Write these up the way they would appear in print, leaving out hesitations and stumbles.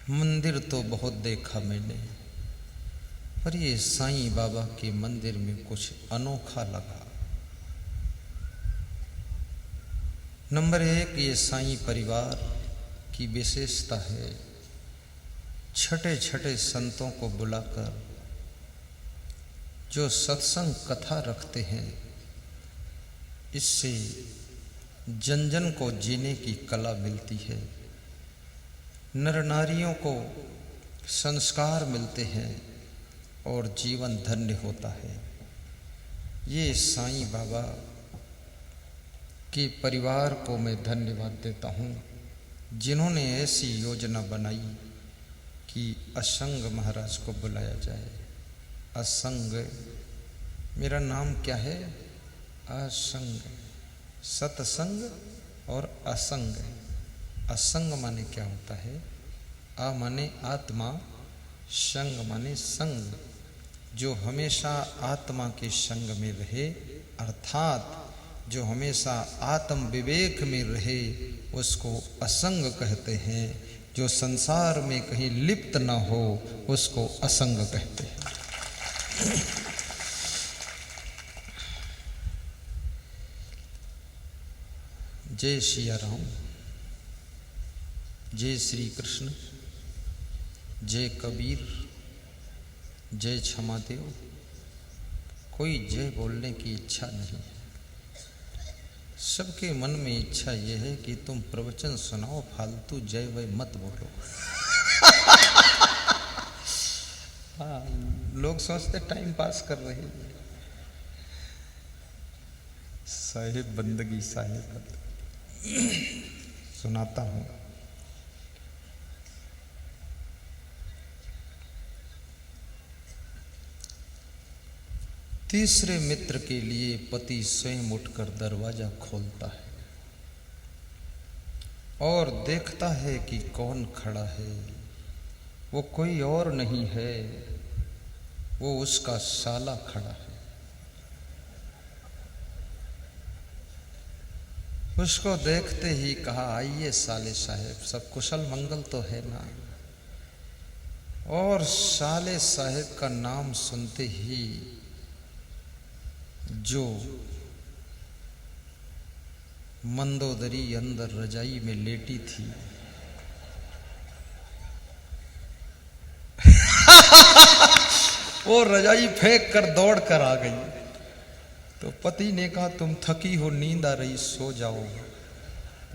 मंदिर तो बहुत देखा मैंने, पर ये साईं बाबा के मंदिर में कुछ अनोखा लगा। नंबर 1, ये साईं परिवार की विशेषता है। छठे छठे संतों को बुलाकर जो सत्संग कथा रखते हैं, इससे जन जन को जीने की कला मिलती है। नर नारियों को संस्कार मिलते हैं और जीवन धन्य होता है। ये साईं बाबा के परिवार को मैं धन्यवाद देता हूँ, जिन्होंने ऐसी योजना बनाई कि असंग महाराज को बुलाया जाए। असंग, मेरा नाम क्या है? असंग। सत्संग और असंग। असंग माने क्या होता है? आ माने आत्मा, संग माने संग। जो हमेशा आत्मा के संग में रहे, अर्थात जो हमेशा आत्म विवेक में रहे, उसको असंग कहते हैं। जो संसार में कहीं लिप्त न हो, उसको असंग कहते हैं। जय सिया राम, जय श्री कृष्ण, जय कबीर, जय क्षमादेव। कोई जय बोलने की इच्छा नहीं है। सबके मन में इच्छा यह है कि तुम प्रवचन सुनाओ, फालतू जय वय मत बोलो। हाँ, लोग सोचते टाइम पास कर रहे हैं। साहेब बंदगी, साहेब बंदगी। सुनाता हूं। तीसरे मित्र के लिए पति स्वयं उठकर दरवाजा खोलता है और देखता है कि कौन खड़ा है। वो कोई और नहीं है, वो उसका साला खड़ा है। उसको देखते ही कहा, आइए साले साहेब, सब कुशल मंगल तो है ना? और साले साहेब का नाम सुनते ही जो मंदोदरी अंदर रजाई में लेटी थी, वो रजाई फेंक कर दौड़ कर आ गई। तो पति ने कहा, तुम थकी हो, नींद आ रही, सो जाओ।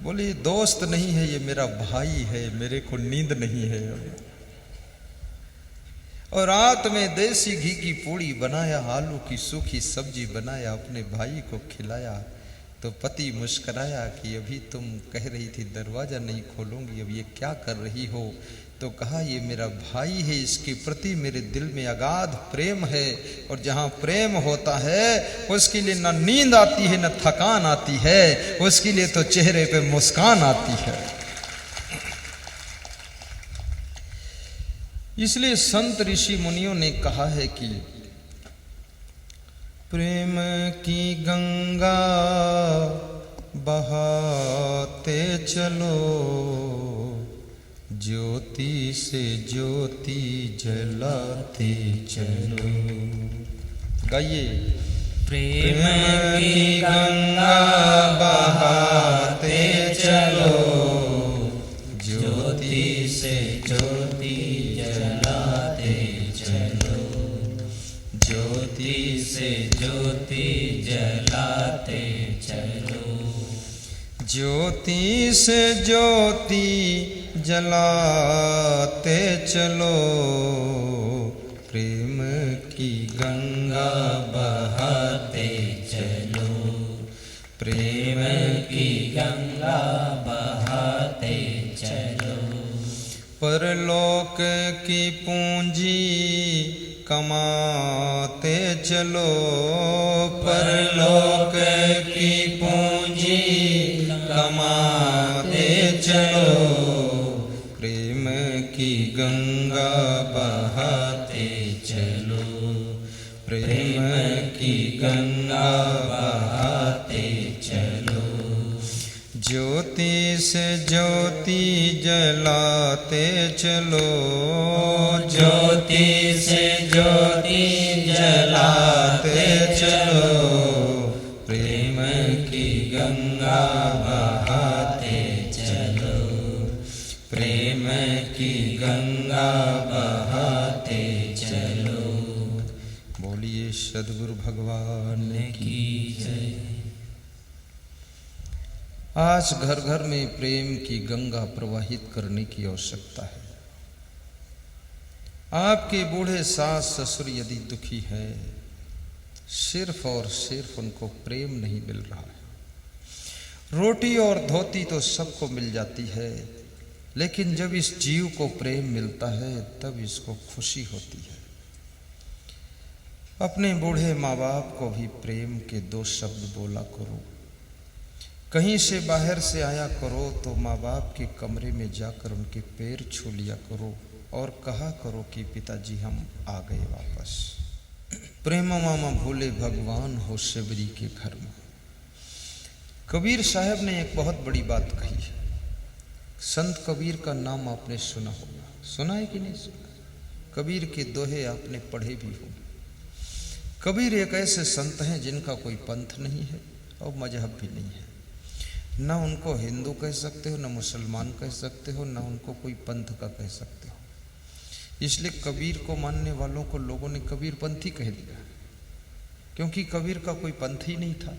बोली, दोस्त नहीं है, ये मेरा भाई है, मेरे को नींद नहीं है। और रात में देसी घी की पूड़ी बनाया, आलू की सूखी सब्जी बनाया, अपने भाई को खिलाया। तो पति मुस्कराया कि अभी तुम कह रही थी दरवाजा नहीं खोलूंगी, अब ये क्या कर रही हो? तो कहा, ये मेरा भाई है, इसके प्रति मेरे दिल में अगाध प्रेम है, और जहाँ प्रेम होता है उसके लिए न नींद आती है न थकान आती है, उसके लिए तो चेहरे पे मुस्कान आती है। इसलिए संत ऋषि मुनियों ने कहा है कि प्रेम की गंगा बहाते चलो, ज्योति से ज्योति जलाते चलो। गाइए। प्रेम की गंगा बहाते चलो, ज्योति से ज्योति जलाते चलो, ज्योति से ज्योति जलाते चलो, ज्योति से ज्योति जलाते चलो। प्रेम की गंगा बहाते चलो, प्रेम की गंगा बहाते चलो। परलोक की पूंजी कमाते चलो, परलोक की पूंजी कमाते चलो, प्रेम की गंगा बहाते चलो, प्रेम की गंगा बहाते चलो। ज्योति से ज्योति जलाते चलो, ज्योति से ज्योति जलाते चलो, प्रेम की गंगा बहाते चलो, प्रेम की गंगा बहाते चलो। बोलिए सद्गुरु भगवान की जय। आज घर घर में प्रेम की गंगा प्रवाहित करने की आवश्यकता है। आपके बूढ़े सास ससुर यदि दुखी है, सिर्फ और सिर्फ उनको प्रेम नहीं मिल रहा है। रोटी और धोती तो सबको मिल जाती है, लेकिन जब इस जीव को प्रेम मिलता है तब इसको खुशी होती है। अपने बूढ़े माँ बाप को भी प्रेम के 2 शब्द बोला करो। कहीं से बाहर से आया करो तो माँ बाप के कमरे में जाकर उनके पैर छू लिया करो और कहा करो कि पिताजी हम आ गए वापस। प्रेम मामा भूले भगवान हो शिवरी के घर में। कबीर साहब ने एक बहुत बड़ी बात कही है। संत कबीर का नाम आपने सुना होगा, सुना है कि नहीं सुना? कबीर के दोहे आपने पढ़े भी होंगे। कबीर एक ऐसे संत हैं जिनका कोई पंथ नहीं है और मजहब भी नहीं है। न उनको हिंदू कह सकते हो, न मुसलमान कह सकते हो, न उनको कोई पंथ का कह सकते हो। इसलिए कबीर को मानने वालों को लोगों ने कबीर पंथी कह दिया, क्योंकि कबीर का कोई पंथ ही नहीं था।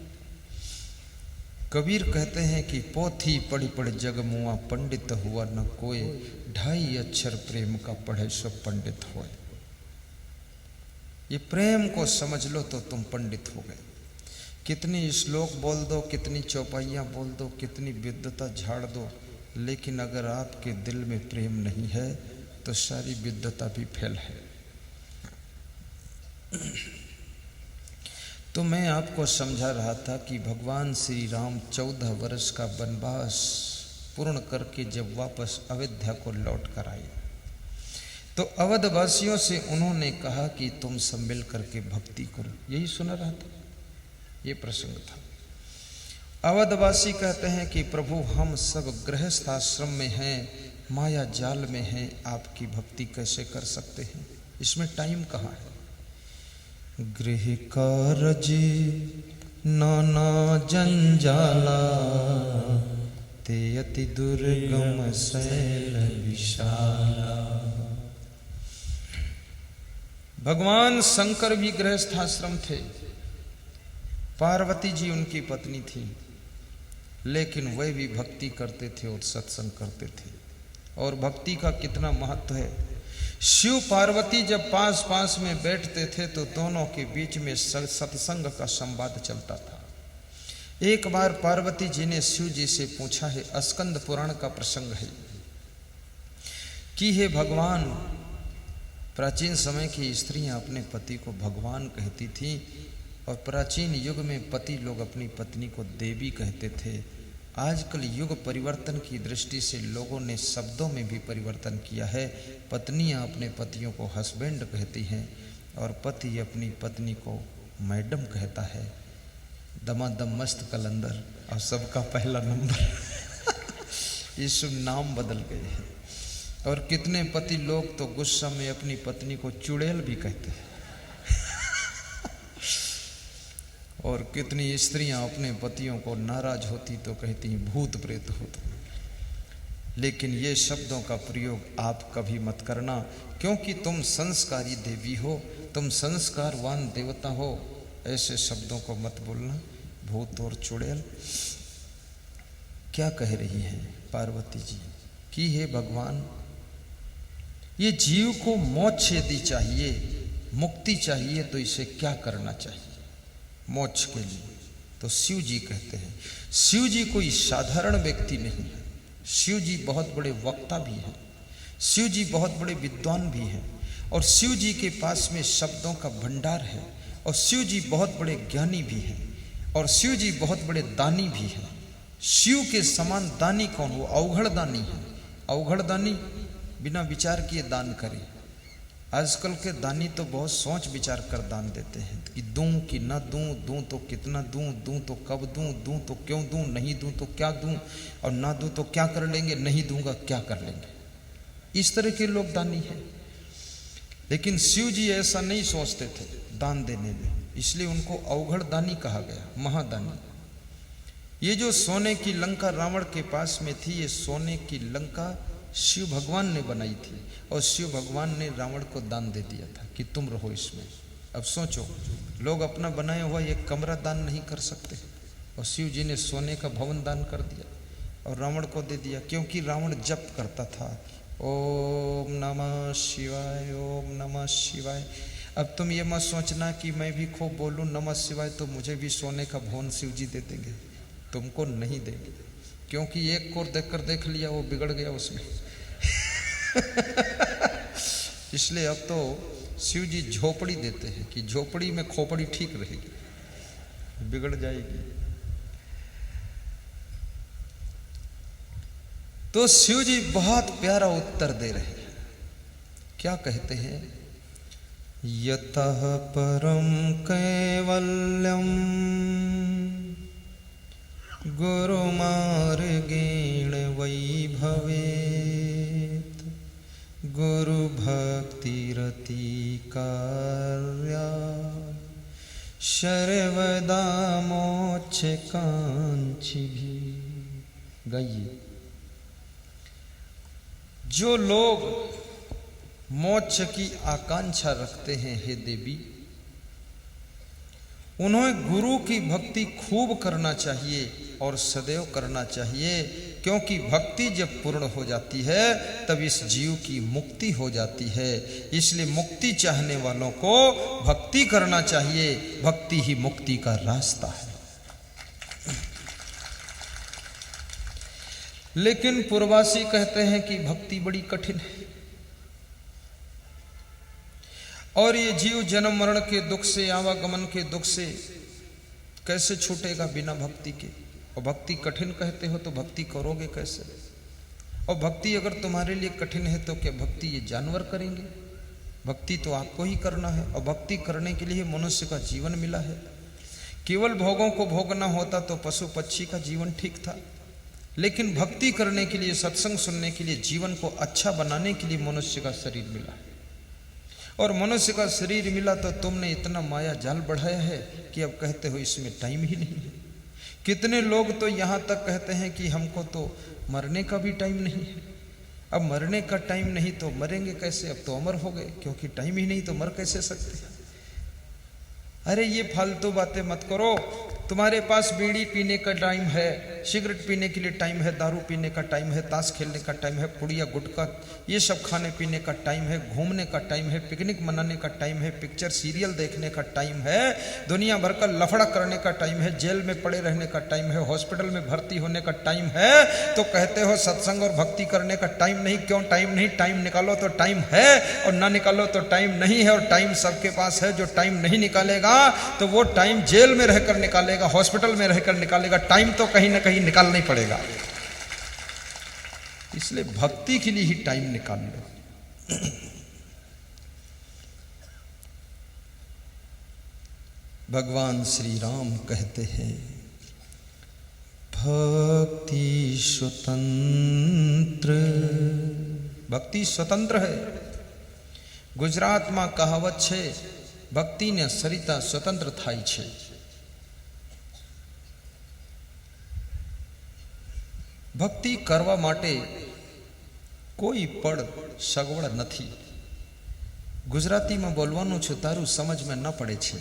कबीर कहते हैं कि पोथी पढ़ी पढ़ जग मुआ, पंडित हुआ न कोई, 2.5 अक्षर प्रेम का पढ़े सो पंडित होए। ये प्रेम को समझ लो तो तुम पंडित हो गए। कितनी श्लोक बोल दो, कितनी चौपाइयाँ बोल दो, कितनी विद्वता झाड़ दो, लेकिन अगर आपके दिल में प्रेम नहीं है तो सारी विद्वता भी फेल है। तो मैं आपको समझा रहा था कि भगवान श्री राम 14 वर्ष का वनवास पूर्ण करके जब वापस अयोध्या को लौट कर आए तो अवधवासियों से उन्होंने कहा कि तुम सब मिल करके भक्ति करो। यही सुना रहा था, ये प्रसंग था। अवधवासी कहते हैं कि प्रभु हम सब गृहस्थ आश्रम में हैं, माया जाल में हैं, आपकी भक्ति कैसे कर सकते हैं? इसमें टाइम कहाँ है? गृह कारज नाना जंजाला, ते अति दुर्गम शैल विशाला। भगवान शंकर भी गृहस्थाश्रम थे, पार्वती जी उनकी पत्नी थी, लेकिन वे भी भक्ति करते थे और सत्संग करते थे। और भक्ति का कितना महत्व है। शिव पार्वती जब पास पास में बैठते थे तो दोनों के बीच में सत्संग का संवाद चलता था। एक बार पार्वती जी ने शिव जी से पूछा है, स्कंद पुराण का प्रसंग है, कि हे भगवान, प्राचीन समय की स्त्रियां अपने पति को भगवान कहती थी और प्राचीन युग में पति लोग अपनी पत्नी को देवी कहते थे। आजकल युग परिवर्तन की दृष्टि से लोगों ने शब्दों में भी परिवर्तन किया है। पत्नियां अपने पतियों को हस्बैंड कहती हैं और पति अपनी पत्नी को मैडम कहता है। दमादम मस्त कलंदर और सबका पहला नंबर ये सब नाम बदल गए हैं। और कितने पति लोग तो गुस्सा में अपनी पत्नी को चुड़ैल भी कहते हैं और कितनी स्त्रियां अपने पतियों को नाराज होती तो कहती भूत प्रेत हो तुम। लेकिन ये शब्दों का प्रयोग आप कभी मत करना, क्योंकि तुम संस्कारी देवी हो, तुम संस्कारवान देवता हो। ऐसे शब्दों को मत बोलना, भूत और चुड़ैल। क्या कह रही हैं पार्वती जी कि हे भगवान, ये जीव को मोक्ष यदि चाहिए, मुक्ति चाहिए, तो इसे क्या करना चाहिए मोक्ष के लिए? तो शिव जी कहते हैं। शिव जी कोई साधारण व्यक्ति नहीं है। शिव जी बहुत बड़े वक्ता भी हैं, शिव जी बहुत बड़े विद्वान भी हैं, और शिव जी के पास में शब्दों का भंडार है, और शिव जी बहुत बड़े ज्ञानी भी हैं, और शिव जी बहुत बड़े दानी भी हैं। शिव के समान दानी कौन? वो अवघड़ दानी है। अवघड़ दानी बिना विचार किए दान करे, आजकल के दानी तो बहुत सोच विचार कर दान देते हैं कि दूं कि ना दूं, दूं तो कितना दूं, दूं तो कब दूं, दूं तो क्यों दूं, नहीं दूं तो क्या दूं, और ना दूं तो क्या कर लेंगे, नहीं दूंगा क्या कर लेंगे। इस तरह के लोग दानी हैं। लेकिन शिव जी ऐसा नहीं सोचते थे दान देने में, इसलिए उनको अवघड़ दानी कहा गया, महादानी। ये जो सोने की लंका रावण के पास में थी, ये सोने की लंका शिव भगवान ने बनाई थी, और शिव भगवान ने रावण को दान दे दिया था कि तुम रहो इसमें। अब सोचो, लोग अपना बनाया हुआ एक कमरा दान नहीं कर सकते, और शिव जी ने सोने का भवन दान कर दिया और रावण को दे दिया, क्योंकि रावण जप करता था, ओम नमः शिवाय, ओम नमः शिवाय। अब तुम ये मत सोचना कि मैं भी खूब बोलूं नमः शिवाय तो मुझे भी सोने का भवन शिव जी दे देंगे, तुमको नहीं देंगे, क्योंकि एक को देखकर देख लिया, वो बिगड़ गया उसमें। इसलिए अब तो शिव जी झोपड़ी देते हैं कि झोपड़ी में खोपड़ी ठीक रहेगी, बिगड़ जाएगी। तो शिव जी बहुत प्यारा उत्तर दे रहे हैं। क्या कहते हैं? यतः परम कैवल्यम गुरुमार्गेण वैभवेत् गुरु भक्तिरति कार्या सर्वदा मोक्ष कांक्षिभिः। गाइए। जो लोग मोक्ष की आकांक्षा रखते हैं, हे देवी, उन्हें गुरु की भक्ति खूब करना चाहिए और सदैव करना चाहिए, क्योंकि भक्ति जब पूर्ण हो जाती है तब इस जीव की मुक्ति हो जाती है। इसलिए मुक्ति चाहने वालों को भक्ति करना चाहिए, भक्ति ही मुक्ति का रास्ता है। लेकिन पूर्ववासी कहते हैं कि भक्ति बड़ी कठिन है, और ये जीव जन्म मरण के दुख से, आवागमन के दुख से कैसे छूटेगा बिना भक्ति के। और भक्ति कठिन कहते हो तो भक्ति करोगे कैसे? और भक्ति अगर तुम्हारे लिए कठिन है तो क्या भक्ति ये जानवर करेंगे? भक्ति तो आपको ही करना है, और भक्ति करने के लिए मनुष्य का जीवन मिला है। केवल भोगों को भोगना होता तो पशु पक्षी का जीवन ठीक था, लेकिन भक्ति करने के लिए, सत्संग सुनने के लिए, जीवन को अच्छा बनाने के लिए मनुष्य का शरीर मिला है। और मनुष्य का शरीर मिला तो तुमने इतना माया जाल बढ़ाया है कि अब कहते हो इसमें टाइम ही नहीं है। कितने लोग तो यहाँ तक कहते हैं कि हमको तो मरने का भी टाइम नहीं है। अब मरने का टाइम नहीं तो मरेंगे कैसे? अब तो अमर हो गए, क्योंकि टाइम ही नहीं तो मर कैसे सकते? अरे ये फालतू बातें मत करो। तुम्हारे पास बीड़ी पीने का टाइम है, सिगरेट पीने के लिए टाइम है, दारू पीने का टाइम है, ताश खेलने का टाइम है, पुड़िया गुटखा ये सब खाने पीने का टाइम है, घूमने का टाइम है, पिकनिक मनाने का टाइम है, पिक्चर सीरियल देखने का टाइम है, दुनिया भर का लफड़ा करने का टाइम है, जेल में पड़े रहने का टाइम है, हॉस्पिटल में भर्ती होने का टाइम है। तो कहते हो सत्संग और भक्ति करने का टाइम नहीं। क्यों टाइम नहीं? टाइम निकालो तो टाइम है, और ना निकालो तो टाइम नहीं है। और टाइम सबके पास है। जो टाइम नहीं निकालेगा तो वो टाइम जेल में रहकर निकालेगा, हॉस्पिटल में रहकर निकालेगा। टाइम तो कहीं ना कहीं निकालना ही पड़ेगा। इसलिए भक्ति के लिए ही टाइम निकाल लो। भगवान श्री राम कहते हैं भक्ति स्वतंत्र, भक्ति स्वतंत्र है। गुजरात में कहावत है भक्ति ने सरिता स्वतंत्र थाई छे। भक्ति करवा माटे कोई पड़ सगवड़ नथी। गुजराती में बोलवानुं छे, तारू समझ में न पड़े छे।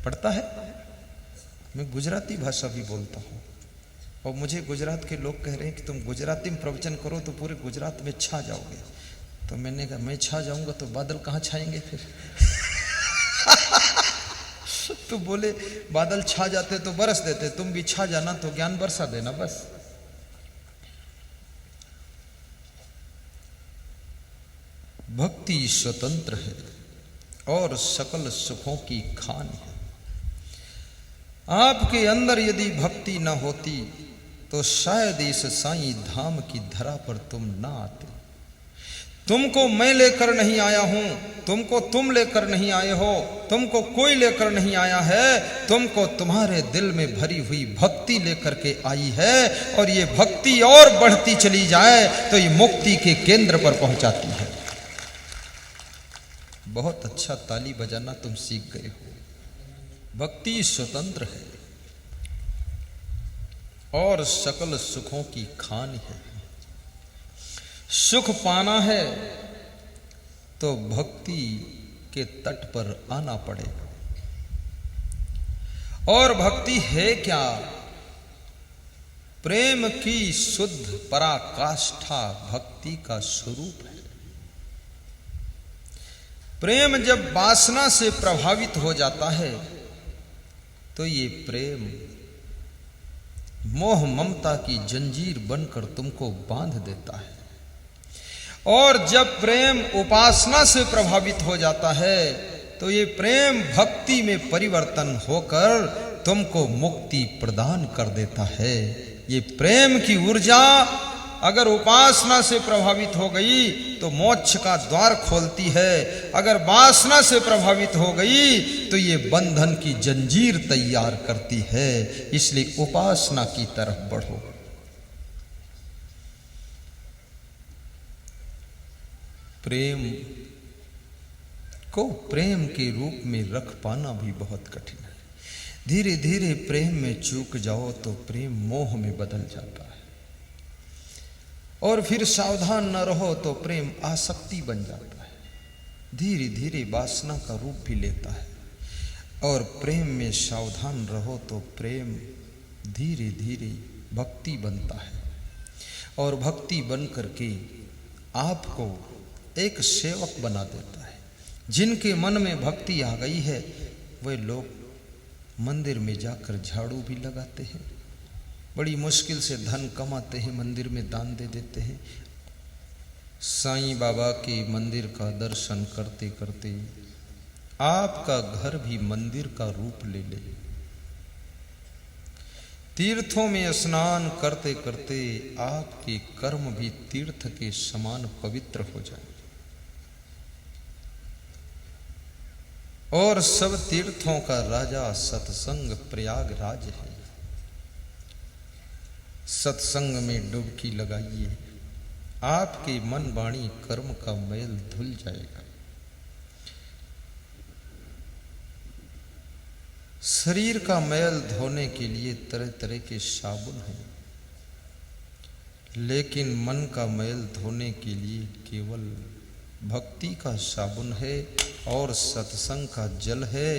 पढ़ता है? मैं गुजराती भाषा भी बोलता हूँ, और मुझे गुजरात के लोग कह रहे हैं कि तुम गुजराती में प्रवचन करो तो पूरे गुजरात में छा जाओगे। तो मैंने कहा मैं छा जाऊंगा तो बादल कहाँ छाएंगे फिर? तो बोले बादल छा जाते तो बरस देते, तुम भी छा जाना तो ज्ञान बरसा देना बस। भक्ति स्वतंत्र है और सकल सुखों की खान है। आपके अंदर यदि भक्ति न होती तो शायद इस साईं धाम की धरा पर तुम ना आते। तुमको मैं लेकर नहीं आया हूं, तुमको तुम लेकर नहीं आए हो, तुमको कोई लेकर नहीं आया है, तुमको तुम्हारे दिल में भरी हुई भक्ति लेकर के आई है। और ये भक्ति और बढ़ती चली जाए तो ये मुक्ति के केंद्र पर पहुंचाती है। बहुत अच्छा ताली बजाना तुम सीख गए हो। भक्ति स्वतंत्र है और सकल सुखों की खान है। सुख पाना है तो भक्ति के तट पर आना पड़ेगा। और भक्ति है क्या? प्रेम की शुद्ध पराकाष्ठा भक्ति का स्वरूप है। प्रेम जब वासना से प्रभावित हो जाता है तो ये प्रेम मोह ममता की जंजीर बनकर तुमको बांध देता है। और जब प्रेम उपासना से प्रभावित हो जाता है तो ये प्रेम भक्ति में परिवर्तन होकर तुमको मुक्ति प्रदान कर देता है। ये प्रेम की ऊर्जा अगर उपासना से प्रभावित हो गई तो मोक्ष का द्वार खोलती है, अगर वासना से प्रभावित हो गई तो ये बंधन की जंजीर तैयार करती है। इसलिए उपासना की तरफ बढ़ो। प्रेम को प्रेम के रूप में रख पाना भी बहुत कठिन है। धीरे धीरे प्रेम में चूक जाओ तो प्रेम मोह में बदल जाता है, और फिर सावधान न रहो तो प्रेम आसक्ति बन जाता है। धीरे धीरे वासना का रूप भी लेता है, और प्रेम में सावधान रहो तो प्रेम धीरे धीरे भक्ति बनता है, और भक्ति बन करके आपको एक सेवक बना देता है। जिनके मन में भक्ति आ गई है वे लोग मंदिर में जाकर झाड़ू भी लगाते हैं, बड़ी मुश्किल से धन कमाते हैं, मंदिर में दान दे देते हैं। साईं बाबा के मंदिर का दर्शन करते करते आपका घर भी मंदिर का रूप ले ले। तीर्थों में स्नान करते करते आपके कर्म भी तीर्थ के समान पवित्र हो जाए। और सब तीर्थों का राजा सत्संग प्रयागराज है। सत्संग में डुबकी लगाइए, आपके मन वाणी कर्म का मैल धुल जाएगा। शरीर का मैल धोने के लिए तरह तरह के साबुन हैं, लेकिन मन का मैल धोने के लिए केवल भक्ति का साबुन है और सत्संग का जल है,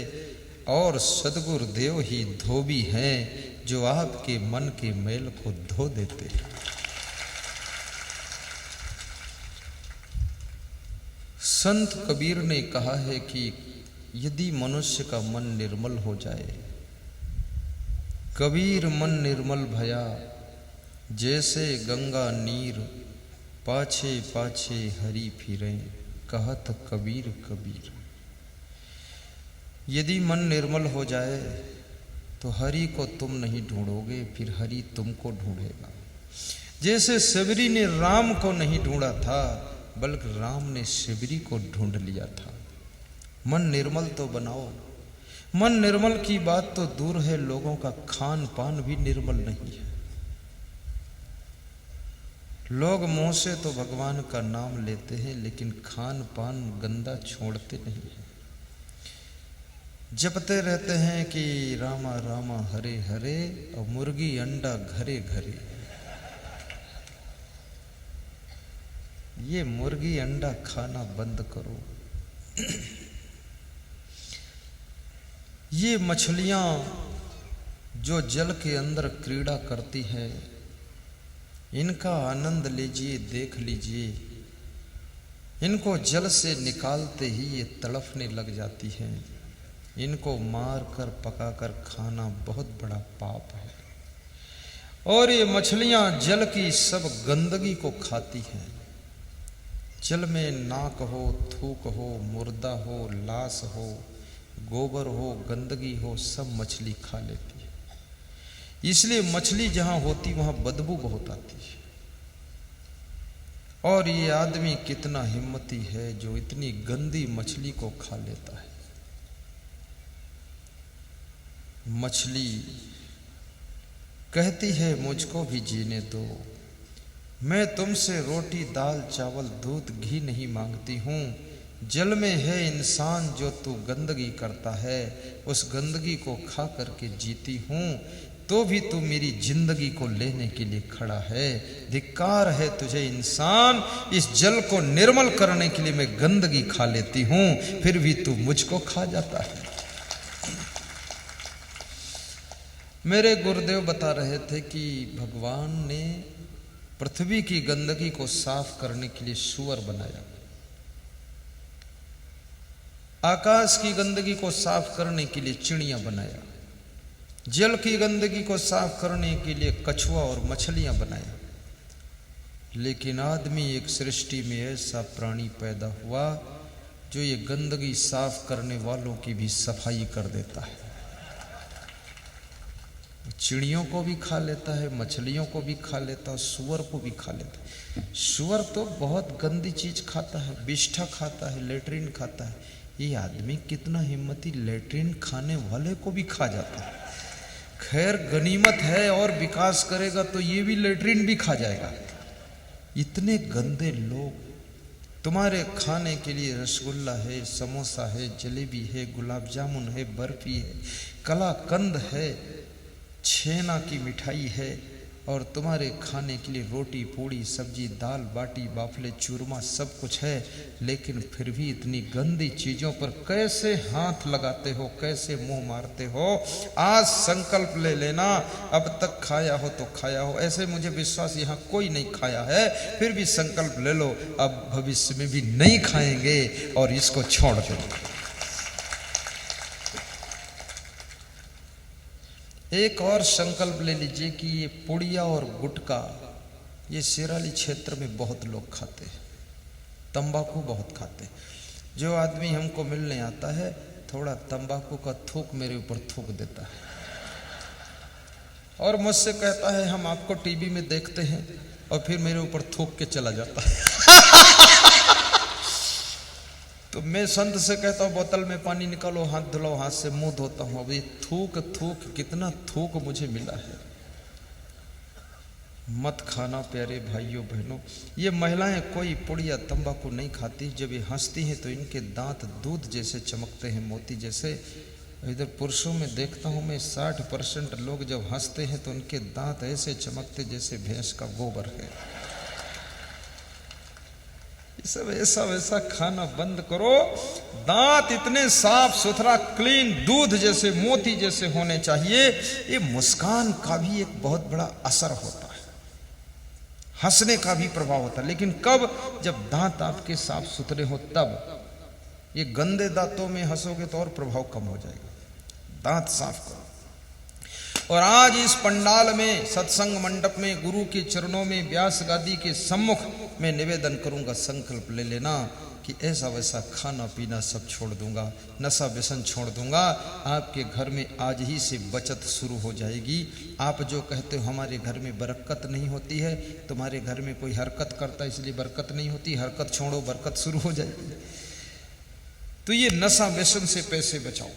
और सद्गुरुदेव ही धोबी हैं जो आपके मन के मैल को धो देते हैं। संत कबीर ने कहा है कि यदि मनुष्य का मन निर्मल हो जाए, कबीर मन निर्मल भया जैसे गंगा नीर, पाछे पाछे हरि फिरे कहत कबीर कबीर। यदि मन निर्मल हो जाए तो हरि को तुम नहीं ढूंढोगे, फिर हरि तुमको ढूंढेगा। जैसे सबरी ने राम को नहीं ढूंढा था, बल्कि राम ने सबरी को ढूंढ लिया था। मन निर्मल तो बनाओ। मन निर्मल की बात तो दूर है, लोगों का खान पान भी निर्मल नहीं है। लोग मुंह से तो भगवान का नाम लेते हैं, लेकिन खान पान गंदा छोड़ते नहीं हैं। जपते रहते हैं कि रामा रामा हरे हरे, और मुर्गी अंडा घरे घरे। ये मुर्गी अंडा खाना बंद करो। ये मछलियां जो जल के अंदर क्रीड़ा करती हैं, इनका आनंद लीजिए, देख लीजिए। इनको जल से निकालते ही ये तड़फने लग जाती हैं। इनको मार कर पका कर खाना बहुत बड़ा पाप है। और ये मछलियां जल की सब गंदगी को खाती हैं। जल में नाक हो, थूक हो, मुर्दा हो, लाश हो, गोबर हो, गंदगी हो, सब मछली खा लेती है। इसलिए मछली जहां होती वहां बदबू बहुत आती है। और ये आदमी कितना हिम्मती है जो इतनी गंदी मछली को खा लेता है। मछली कहती है मुझको भी जीने दो, मैं तुमसे रोटी दाल चावल दूध घी नहीं मांगती हूँ। जल में है इंसान जो तू गंदगी करता है, उस गंदगी को खा करके जीती हूँ, तो भी तू मेरी जिंदगी को लेने के लिए खड़ा है। धिक्कार है तुझे इंसान, इस जल को निर्मल करने के लिए मैं गंदगी खा लेती हूँ, फिर भी तू मुझको खा जाता है। मेरे गुरुदेव बता रहे थे कि भगवान ने पृथ्वी की गंदगी को साफ करने के लिए सूअर बनाया, आकाश की गंदगी को साफ करने के लिए चिड़ियां बनाया, जल की गंदगी को साफ करने के लिए कछुआ और मछलियां बनाया। लेकिन आदमी एक सृष्टि में ऐसा प्राणी पैदा हुआ जो ये गंदगी साफ करने वालों की भी सफाई कर देता है। चिड़ियों को भी खा लेता है, मछलियों को भी खा लेता है, सूअर को भी खा लेता है। सूअर तो बहुत गंदी चीज खाता है, बिष्ठा खाता है, लेट्रिन खाता है। ये आदमी कितना हिम्मती, लेट्रिन खाने वाले को भी खा जाता है। खैर गनीमत है, और विकास करेगा तो ये भी लेट्रिन भी खा जाएगा। इतने गंदे लोग। तुम्हारे खाने के लिए रसगुल्ला है, समोसा है, जलेबी है, गुलाब जामुन है, बर्फी है, कलाकंद है, छेना की मिठाई है, और तुम्हारे खाने के लिए रोटी पूड़ी सब्जी दाल बाटी बाफले चूरमा सब कुछ है। लेकिन फिर भी इतनी गंदी चीजों पर कैसे हाथ लगाते हो, कैसे मुंह मारते हो। आज संकल्प ले लेना, अब तक खाया हो तो खाया हो, ऐसे मुझे विश्वास यहाँ कोई नहीं खाया है, फिर भी संकल्प ले लो अब भविष्य में भी नहीं खाएंगे और इसको छोड़ देंगे। एक और संकल्प ले लीजिए कि ये पुड़िया और गुटखा ये सिराली क्षेत्र में बहुत लोग खाते हैं, तंबाकू बहुत खाते हैं। जो आदमी हमको मिलने आता है थोड़ा तंबाकू का थूक मेरे ऊपर थूक देता है और मुझसे कहता है हम आपको टीवी में देखते हैं, और फिर मेरे ऊपर थूक के चला जाता है। तो मैं संत से कहता हूँ बोतल में पानी निकालो, हाथ धुलाओ, हाथ से मुंह धोता हूँ। अब ये थूक थूक कितना थूक मुझे मिला है। मत खाना प्यारे भाइयों बहनों। ये महिलाएं कोई पुड़िया तंबाकू नहीं खाती, जब ये हंसती हैं तो इनके दांत दूध जैसे चमकते हैं, मोती जैसे। इधर पुरुषों में देखता हूँ मैं 60% लोग जब हंसते हैं तो उनके दांत ऐसे चमकते जैसे भैंस का गोबर है। ये सब ऐसा वैसा खाना बंद करो। दांत इतने साफ सुथरा क्लीन दूध जैसे मोती जैसे होने चाहिए। ये मुस्कान का भी एक बहुत बड़ा असर होता है, हंसने का भी प्रभाव होता है। लेकिन कब? जब दांत आपके साफ सुथरे हो तब। ये गंदे दांतों में हंसोगे तो और प्रभाव कम हो जाएगा। दांत साफ करो। और आज इस पंडाल में, सत्संग मंडप में, गुरु के चरणों में, व्यास गादी के सम्मुख मैं निवेदन करूंगा, संकल्प ले लेना कि ऐसा वैसा खाना पीना सब छोड़ दूंगा, नशा व्यसन छोड़ दूंगा। आपके घर में आज ही से बचत शुरू हो जाएगी। आप जो कहते हो हमारे घर में बरकत नहीं होती है, तुम्हारे घर में कोई हरकत करता है इसलिए बरकत नहीं होती। हरकत छोड़ो, बरकत शुरू हो जाएगी। तो ये नशा व्यसन से पैसे बचाओ।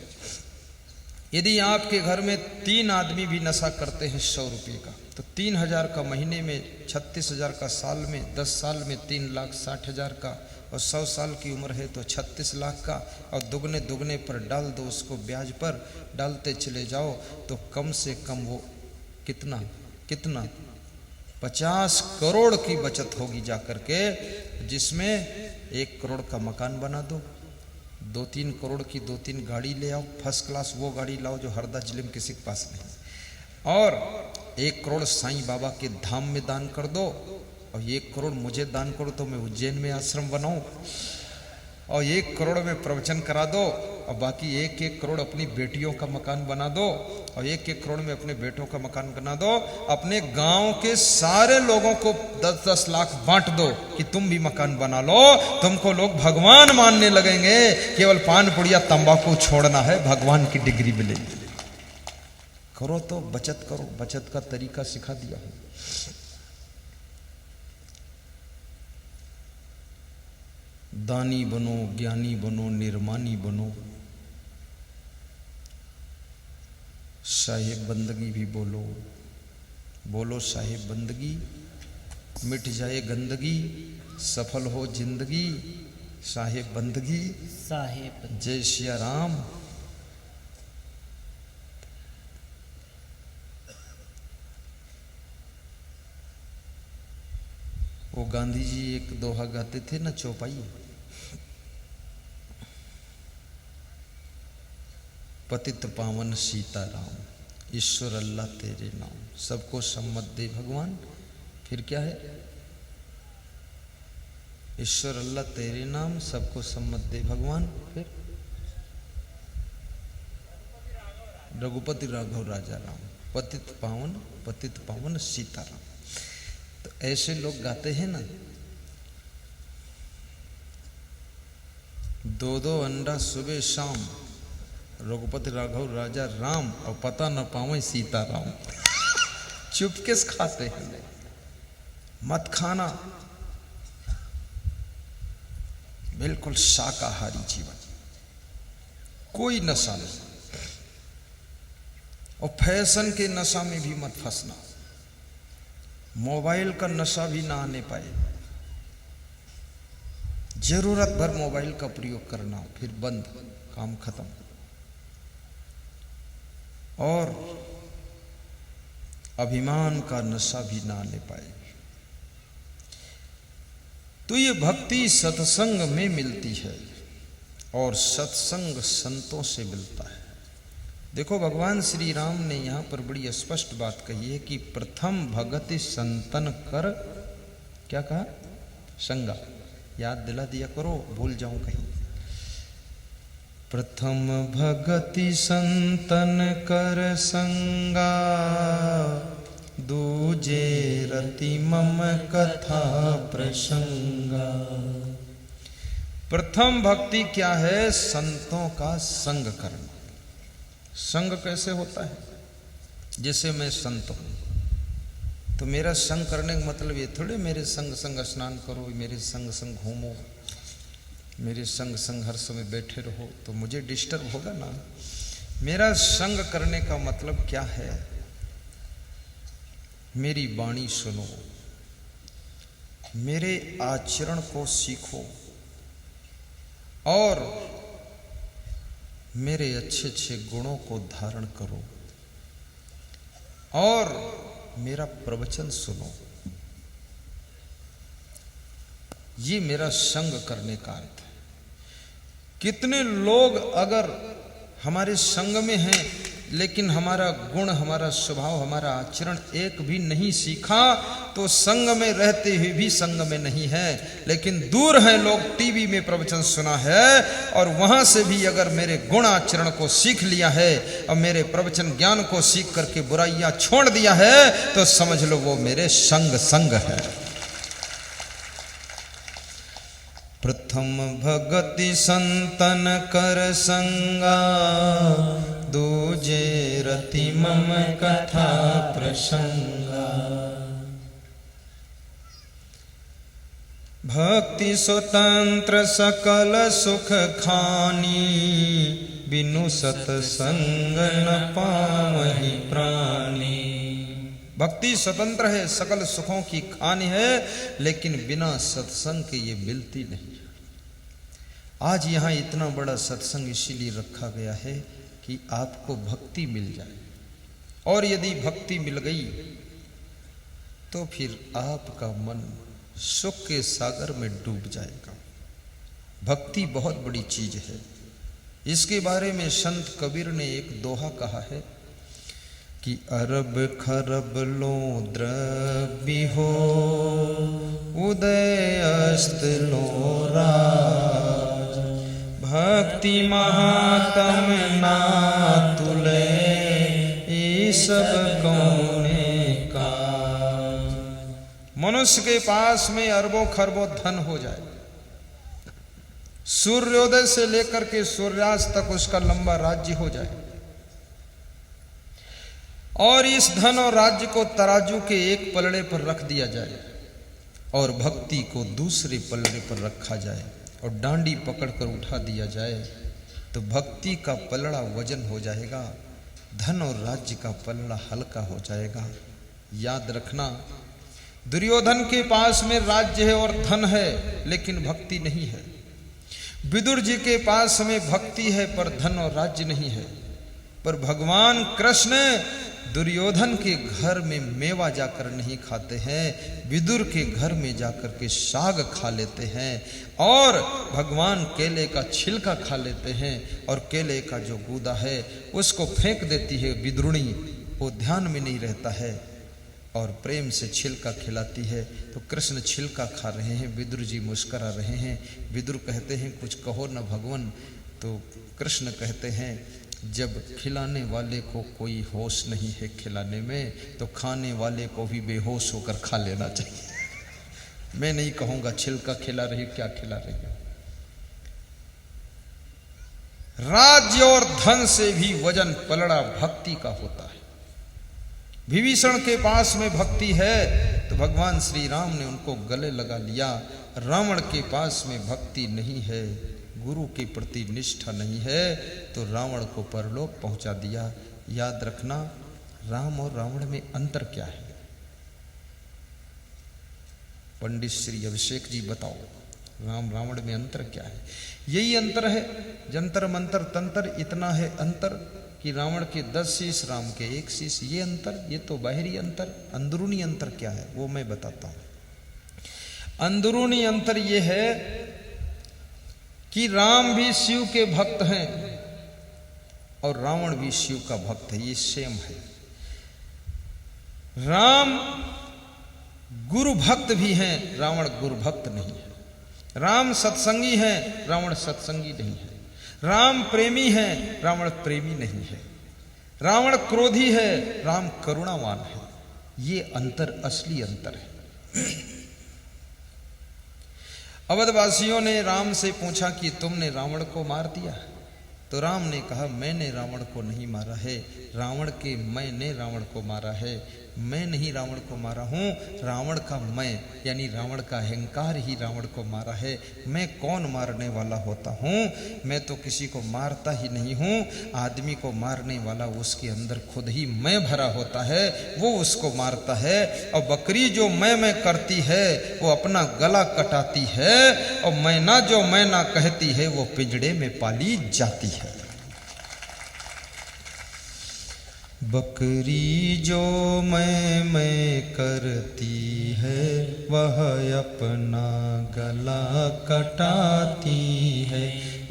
यदि आपके घर में 3 आदमी भी नशा करते हैं 100 रुपये का, तो 3000 का महीने में, 36,000 का साल में, 10 साल में 3,60,000 का, और 100 साल की उम्र है तो 36 लाख का। और दुगने दुगने पर डाल दो, उसको ब्याज पर डालते चले जाओ, तो कम से कम वो कितना 50 करोड़ की बचत होगी जाकर के, जिसमें 1 करोड़ का मकान बना दो, 2-3 करोड़ की 2-3 गाड़ी ले आओ, फर्स्ट क्लास वो गाड़ी लाओ जो हरदा जिले में किसी के पास नहीं। और 1 करोड़ साईं बाबा के धाम में दान कर दो, और 1 करोड़ मुझे दान करो तो मैं उज्जैन में आश्रम बनाऊं, और 1 करोड़ में प्रवचन करा दो, और बाकी 1-1 करोड़ अपनी बेटियों का मकान बना दो, और 1-1 करोड़ में अपने बेटों का मकान बना दो। अपने गांव के सारे लोगों को 10-10 लाख बांट दो कि तुम भी मकान बना लो। तुमको लोग भगवान मानने लगेंगे। केवल पान पुड़िया तंबाकू छोड़ना है, भगवान की डिग्री मिलेगी। करो तो बचत करो, बचत का तरीका सिखा दिया हूं। दानी बनो, ज्ञानी बनो, निर्मानी बनो, साहिब बंदगी भी बोलो, बोलो साहिब बंदगी, मिट जाए गंदगी, सफल हो जिंदगी, साहिब बंदगी, साहिब। जय सिया राम। वो गांधी जी एक दोहा गाते थे ना, चौपाई, पतित पावन सीताराम, ईश्वर अल्लाह तेरे नाम, सबको सम्मत दे भगवान। फिर क्या है? ईश्वर अल्लाह तेरे नाम, सबको सम्मत दे भगवान। फिर रघुपति राघव राजा राम, पतित पावन सीताराम। तो ऐसे लोग गाते हैं ना, दो दो अंडा सुबह शाम, रघुपति राघव राजा राम, और पता न पावे सीताराम। चुपके से खाते हैं, मत खाना, बिल्कुल शाकाहारी जीवन, कोई नशा नहीं, और फैशन के नशा में भी मत फंसना, मोबाइल का नशा भी ना आने पाए, जरूरत भर मोबाइल का प्रयोग करना, फिर बंद, काम खत्म। और अभिमान का नशा भी ना ले पाए। तो ये भक्ति सत्संग में मिलती है, और सत्संग संतों से मिलता है। देखो भगवान श्री राम ने यहां पर बड़ी स्पष्ट बात कही है कि प्रथम भगति संतन कर, क्या कहा? संगा। याद दिला दिया करो, भूल जाऊं कहीं। प्रथम भगति संतन कर संगा, दूजे रति मम कथा प्रसंगा। प्रथम भक्ति क्या है? संतों का संग करना। संग कैसे होता है? जैसे मैं संत हूं, तो मेरा संग करने का मतलब ये थोड़े मेरे संग संग स्नान करो, मेरे संग संग घूमो, मेरे संग संग हर समय बैठे रहो, तो मुझे डिस्टर्ब होगा ना। मेरा संग करने का मतलब क्या है? मेरी वाणी सुनो, मेरे आचरण को सीखो, और मेरे अच्छे अच्छे गुणों को धारण करो, और मेरा प्रवचन सुनो। ये मेरा संग करने का अर्थ है। कितने लोग अगर हमारे संग में हैं, लेकिन हमारा गुण, हमारा स्वभाव, हमारा आचरण एक भी नहीं सीखा, तो संग में रहते हुए भी संग में नहीं है। लेकिन दूर हैं लोग, टीवी में प्रवचन सुना है, और वहां से भी अगर मेरे गुण आचरण को सीख लिया है, और मेरे प्रवचन ज्ञान को सीख करके बुराइयां छोड़ दिया है, तो समझ लो वो मेरे संग है। प्रथम भगति संतन कर संगा, दूजे रति मम कथा प्रसंगा। भक्ति स्वतंत्र सकल सुख खानी, बिनु सतसंग न पावहि प्राणी। भक्ति स्वतंत्र है, सकल सुखों की खानी है, लेकिन बिना सत्संग के ये मिलती नहीं। आज यहाँ इतना बड़ा सत्संग इसीलिए रखा गया है कि आपको भक्ति मिल जाए, और यदि भक्ति मिल गई तो फिर आपका मन सुख के सागर में डूब जाएगा। भक्ति बहुत बड़ी चीज है। इसके बारे में संत कबीर ने एक दोहा कहा है कि अरब खरब लो द्रव्य हो, उदय अस्त लो राज। भक्ति महात्म ना तुले, ये सब कौने का। मनुष्य के पास में अरबों खरबों धन हो जाए, सूर्योदय से लेकर के सूर्यास्त तक उसका लंबा राज्य हो जाए, और इस धन और राज्य को तराजू के एक पलड़े पर रख दिया जाए, और भक्ति को दूसरे पलड़े पर रखा जाए, और डांडी पकड़कर उठा दिया जाए तो भक्ति का पलड़ा वजन हो जाएगा, धन और राज्य का पलड़ा हल्का हो जाएगा। याद रखना, दुर्योधन के पास में राज्य है और धन है लेकिन भक्ति नहीं है। विदुर जी के पास में भक्ति है पर धन और राज्य नहीं है। पर भगवान कृष्ण दुर्योधन के घर में मेवा जाकर नहीं खाते हैं, विदुर के घर में जाकर के साग खा लेते हैं और भगवान केले का छिलका खा लेते हैं और केले का जो गूदा है उसको फेंक देती है विदुरणी, वो ध्यान में नहीं रहता है और प्रेम से छिलका खिलाती है। तो कृष्ण छिलका खा रहे हैं, विदुर जी मुस्करा रहे हैं। विदुर कहते हैं कुछ कहो न भगवान, तो कृष्ण कहते हैं जब खिलाने वाले को कोई होश नहीं है खिलाने में तो खाने वाले को भी बेहोश होकर खा लेना चाहिए। मैं नहीं कहूंगा छिलका खिला रही क्या खिला रही है। राज्य और धन से भी वजन पलड़ा भक्ति का होता है। विभीषण के पास में भक्ति है तो भगवान श्री राम ने उनको गले लगा लिया। रावण के पास में भक्ति नहीं है, गुरु के प्रति निष्ठा नहीं है तो रावण को परलोक पहुंचा दिया। याद रखना, राम और रावण में अंतर क्या है? पंडित श्री अभिषेक जी बताओ, राम रावण में अंतर क्या है? यही अंतर है, जंतर मंतर तंत्र इतना है अंतर कि रावण के 10 शीश राम के 1 शीश। ये अंतर, ये तो बाहरी अंतर। अंदरूनी अंतर क्या है वो मैं बताता हूं। अंदरूनी अंतर ये है कि राम भी शिव के भक्त हैं और रावण भी शिव का भक्त है, ये सेम है। राम गुरु भक्त भी हैं, रावण गुरु भक्त नहीं है। राम सत्संगी हैं, रावण सत्संगी नहीं है। राम प्रेमी है, रावण प्रेमी नहीं है। रावण क्रोधी है, राम करुणावान है। ये अंतर असली अंतर है। अवधवासियों ने राम से पूछा कि तुमने रावण को मार दिया, तो राम ने कहा मैंने रावण को नहीं मारा है, रावण के मैंने रावण को मारा है। मैं नहीं रावण को मारा हूं, रावण का मैं यानी रावण का अहंकार ही रावण को मारा है। मैं कौन मारने वाला होता हूं? मैं तो किसी को मारता ही नहीं हूं। आदमी को मारने वाला उसके अंदर खुद ही मैं भरा होता है, वो उसको मारता है। और बकरी जो मैं करती है वो अपना गला कटाती है और मैना जो मैना कहती है वो पिंजड़े में पाली जाती है। बकरी जो मैं करती है वह अपना गला कटाती है।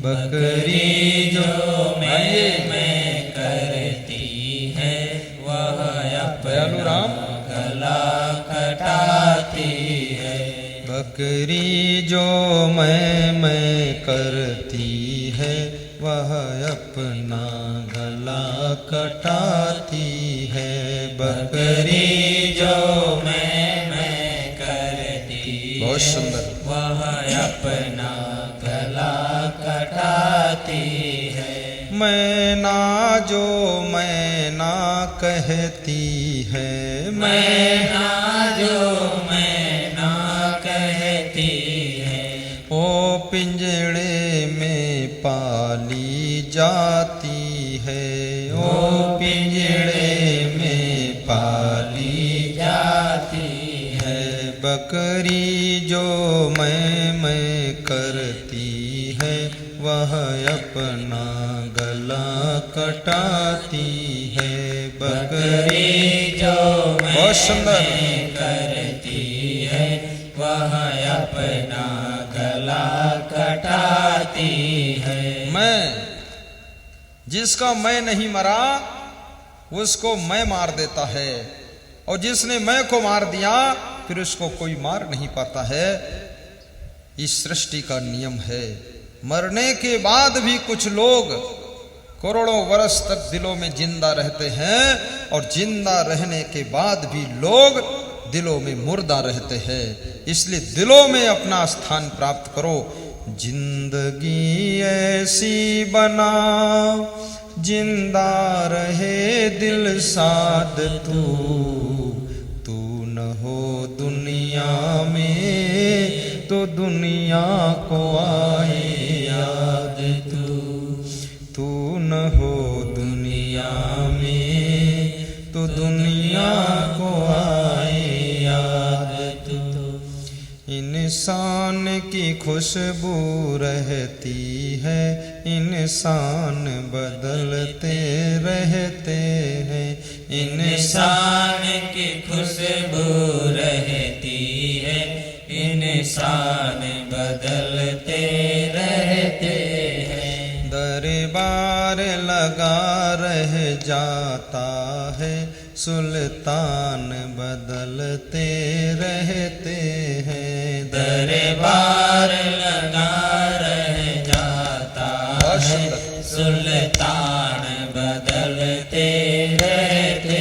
बकरी जो मैं करती है वह अपना गला कटाती है। बकरी जो मैं करती है वह अपना गला कटाती है। बकरी जो मैं करती बहुत सुंदर वह अपना गला कटाती है। मैना जो मैना कहती है, मैना जो मैना कहती है वो पिंजड़े में पाली जाती है। वो पिंजड़े में पाली जाती है। बकरी जो मैं करती है वह अपना गला कटाती है। बकरी जो बहुत सुंदर करती है वह अपना गला कटाती है। मैं जिसका मैं नहीं मरा उसको मैं मार देता है और जिसने मैं को मार दिया फिर उसको कोई मार नहीं पाता है। इस सृष्टि का नियम है। मरने के बाद भी कुछ लोग करोड़ों वर्ष तक दिलों में जिंदा रहते हैं और जिंदा रहने के बाद भी लोग दिलों में मुर्दा रहते हैं। इसलिए दिलों में अपना स्थान प्राप्त करो। जिंदगी ऐसी बनाओ जिंदा रहे दिल साद तू न हो दुनिया में तो दुनिया को आए की खुशबू रहती है, इंसान बदलते रहते हैं। इंसान की खुशबू रहती है, इंसान बदलते रहते हैं। दरबार लगा रह जाता है, सुल्तान बदलते रहते हैं। दरबार लगा रह जाता है, सुल्तान बदलते रहते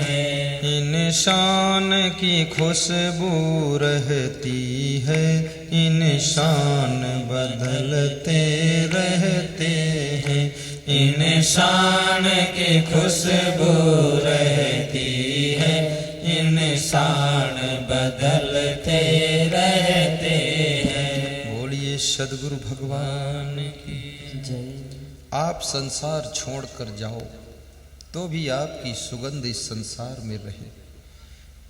हैं। इंसान की खुशबू रहती है, इंसान बदलते रहते हैं। इंसान की खुशबू रहती है, इंसान बदलते रहते हैं। बोलिए सद्गुरु भगवान की जय। आप संसार छोड़कर जाओ तो भी आपकी सुगंध इस संसार में रहे।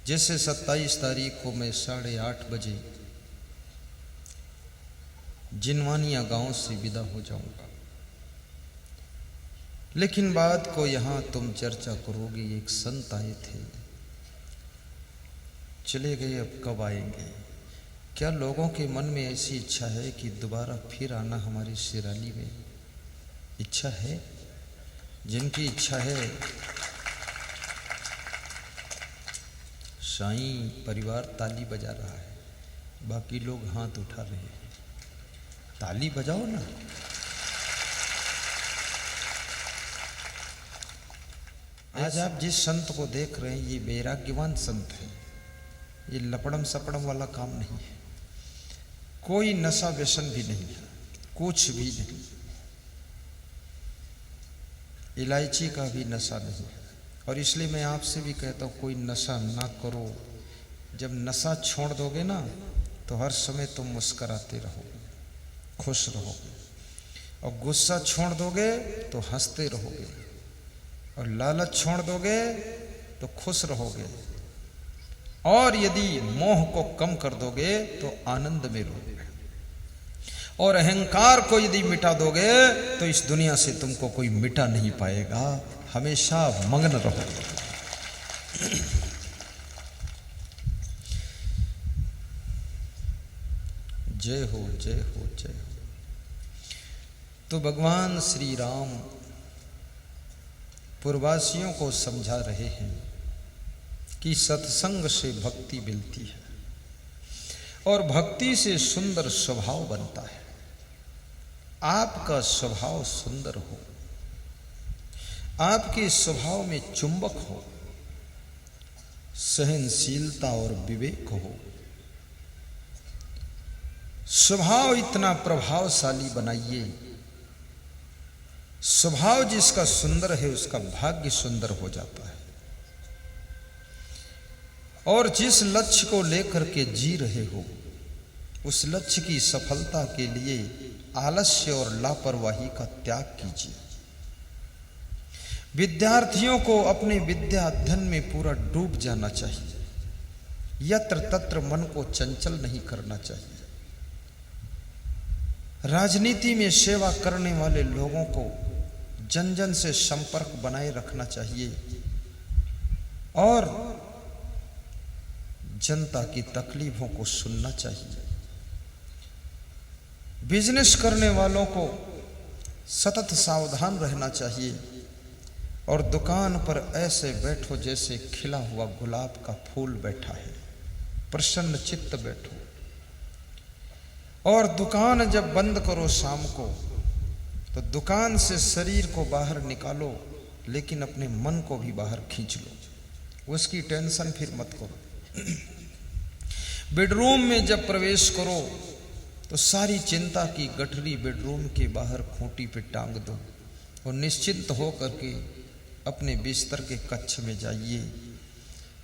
जैसे 27 तारीख को मैं 8:30 बजे जिनवानिया गांव से विदा हो जाऊंगा, लेकिन बात को यहां तुम चर्चा करोगे। एक संत आए थे, चले गए, अब कब आएंगे? क्या लोगों के मन में ऐसी इच्छा है कि दोबारा फिर आना हमारी शिराली में? इच्छा है? जिनकी इच्छा है, साईं परिवार ताली बजा रहा है, बाकी लोग हाथ उठा रहे हैं। ताली बजाओ ना। आज आप जिस संत को देख रहे हैं, ये वैराग्यवान संत है। ये लपड़म सपड़म वाला काम नहीं है, कोई नशा व्यसन भी नहीं है, कुछ भी नहीं। इलायची का भी नशा नहीं है। और इसलिए मैं आपसे भी कहता हूँ, कोई नशा ना करो। जब नशा छोड़ दोगे ना, तो हर समय तुम मुस्कराते रहोगे, खुश रहोगे। और गुस्सा छोड़ दोगे तो हंसते रहोगे। और लालच छोड़ दोगे तो खुश रहोगे। और यदि मोह को कम कर दोगे तो आनंद में रहोगे। और अहंकार को यदि मिटा दोगे तो इस दुनिया से तुमको कोई मिटा नहीं पाएगा। हमेशा मग्न रहो। जय हो, जय हो, जय हो। तो भगवान श्री राम पूर्ववासियों को समझा रहे हैं कि सत्संग से भक्ति मिलती है और भक्ति से सुंदर स्वभाव बनता है। आपका स्वभाव सुंदर हो, आपके स्वभाव में चुंबक हो, सहनशीलता और विवेक हो। स्वभाव इतना प्रभावशाली बनाइए। स्वभाव जिसका सुंदर है उसका भाग्य सुंदर हो जाता है। और जिस लक्ष्य को लेकर के जी रहे हो, उस लक्ष्य की सफलता के लिए आलस्य और लापरवाही का त्याग कीजिए। विद्यार्थियों को अपने विद्या अध्ययन में पूरा डूब जाना चाहिए। यत्र तत्र मन को चंचल नहीं करना चाहिए। राजनीति में सेवा करने वाले लोगों को जन जन से संपर्क बनाए रखना चाहिए और जनता की तकलीफों को सुनना चाहिए। बिजनेस करने वालों को सतत सावधान रहना चाहिए और दुकान पर ऐसे बैठो जैसे खिला हुआ गुलाब का फूल बैठा है, प्रसन्न चित्त बैठो। और दुकान जब बंद करो शाम को, तो दुकान से शरीर को बाहर निकालो, लेकिन अपने मन को भी बाहर खींच लो। उसकी टेंशन फिर मत करो। बेडरूम में जब प्रवेश करो तो सारी चिंता की गठरी बेडरूम के बाहर खूंटी पे टांग दो और निश्चिंत हो करके अपने बिस्तर के कक्ष में जाइए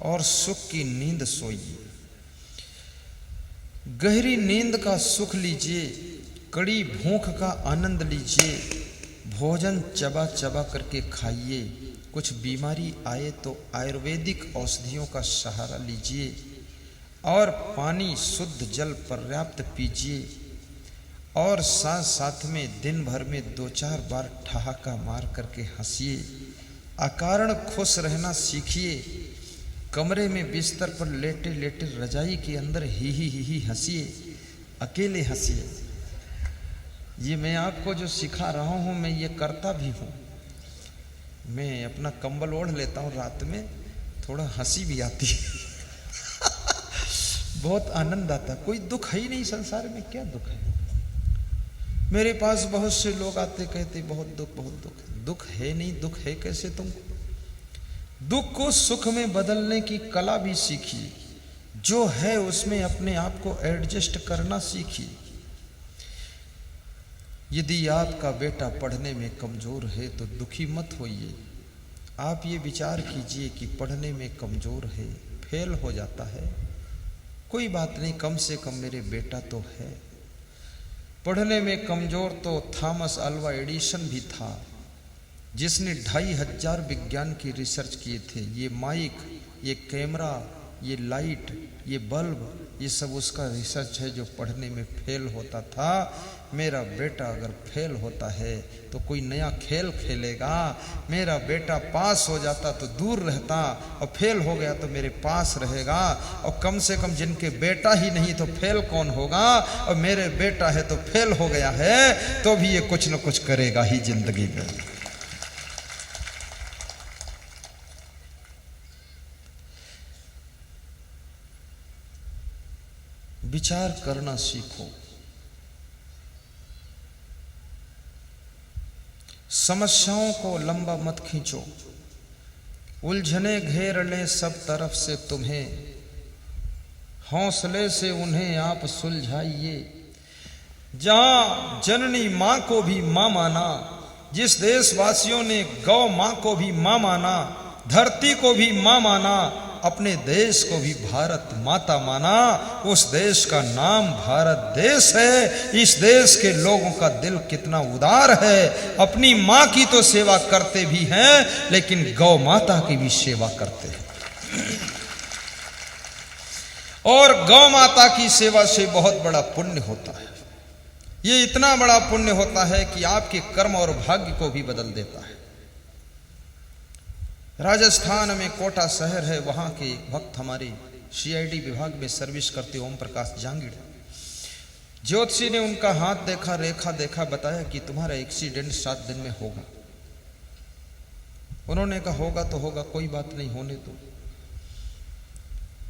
और सुख की नींद सोइए। गहरी नींद का सुख लीजिए, कड़ी भूख का आनंद लीजिए, भोजन चबा चबा करके खाइए। कुछ बीमारी आए तो आयुर्वेदिक औषधियों का सहारा लीजिए और पानी शुद्ध जल पर्याप्त पीजिए और साथ साथ में दिन भर में 2-4 बार ठहाका मार करके हंसिए। अकारण खुश रहना सीखिए। कमरे में बिस्तर पर लेटे लेटे रजाई के अंदर ही हंसिए, अकेले हंसिए। ये मैं आपको जो सिखा रहा हूँ मैं ये करता भी हूँ। मैं अपना कंबल ओढ़ लेता हूँ रात में, थोड़ा हंसी भी आती है बहुत आनंद आता। कोई दुख है ही नहीं संसार में, क्या दुख है। मेरे पास बहुत से लोग आते कहते बहुत दुख बहुत दुख। दुख है नहीं, दुख है कैसे तुमको। दुख को सुख में बदलने की कला भी सीखिए। जो है उसमें अपने आप को एडजस्ट करना सीखिए। यदि आपका बेटा पढ़ने में कमजोर है तो दुखी मत होइए। आप ये विचार कीजिए कि पढ़ने में कमजोर है, फेल हो जाता है, कोई बात नहीं, कम से कम मेरे बेटा तो है। पढ़ने में कमजोर तो थॉमस अल्वा एडिसन भी था, जिसने 2500 विज्ञान की रिसर्च किए थे। ये माइक, ये कैमरा, ये लाइट, ये बल्ब, ये सब उसका रिसर्च है जो पढ़ने में फेल होता था। मेरा बेटा अगर फेल होता है तो कोई नया खेल खेलेगा। मेरा बेटा पास हो जाता तो दूर रहता, और फेल हो गया तो मेरे पास रहेगा। और कम से कम जिनके बेटा ही नहीं तो फेल कौन होगा। और मेरे बेटा है तो फेल हो गया है तो भी ये कुछ न कुछ करेगा ही जिंदगी में। विचार करना सीखो। समस्याओं को लंबा मत खींचो। उलझने घेर लें सब तरफ से तुम्हें, हौसले से उन्हें आप सुलझाइए। जहां जननी मां को भी मां माना, जिस देशवासियों ने गौ मां को भी मां माना, धरती को भी मां माना, अपने देश को भी भारत माता माना, उस देश का नाम भारत देश है। इस देश के लोगों का दिल कितना उदार है। अपनी मां की तो सेवा करते भी हैं लेकिन गौ माता की भी सेवा करते हैं। और गौ माता की सेवा से बहुत बड़ा पुण्य होता है। ये इतना बड़ा पुण्य होता है कि आपके कर्म और भाग्य को भी बदल देता है। राजस्थान में कोटा शहर है, वहां के भक्त हमारे CID विभाग में सर्विस करते ओम प्रकाश जांगिड़, ज्योतिषी ने उनका हाथ देखा, रेखा देखा, बताया कि तुम्हारा एक्सीडेंट 7 दिन में होगा। उन्होंने कहा होगा तो होगा, कोई बात नहीं, होने दो।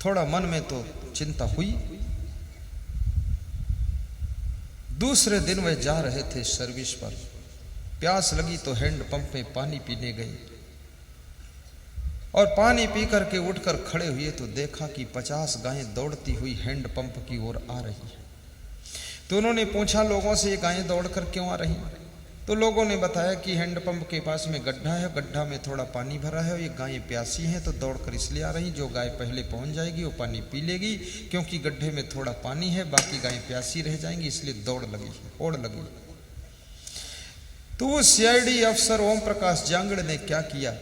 थोड़ा मन में तो चिंता हुई। दूसरे दिन वे जा रहे थे सर्विस पर, प्यास लगी तो हैंडपंप में पानी पीने गए और पानी पी करके उठकर खड़े हुए तो देखा कि 50 गायें दौड़ती हुई हैंडपंप की ओर आ रही हैं। तो उन्होंने पूछा लोगों से, ये गायें दौड़कर क्यों आ रही हैं? तो लोगों ने बताया कि हैंडपंप के पास में गड्ढा है, गड्ढा में थोड़ा पानी भरा है और ये गायें प्यासी हैं तो दौड़कर इसलिए आ रही। जो गाय पहले पहुंच जाएगी वो पानी पी लेगी, क्योंकि गड्ढे में थोड़ा पानी है, बाकी गायें प्यासी रह जाएंगी, इसलिए दौड़ लगी, ओढ़ लगी। तो वो CID अफसर ओम प्रकाश जांगड़ ने क्या किया,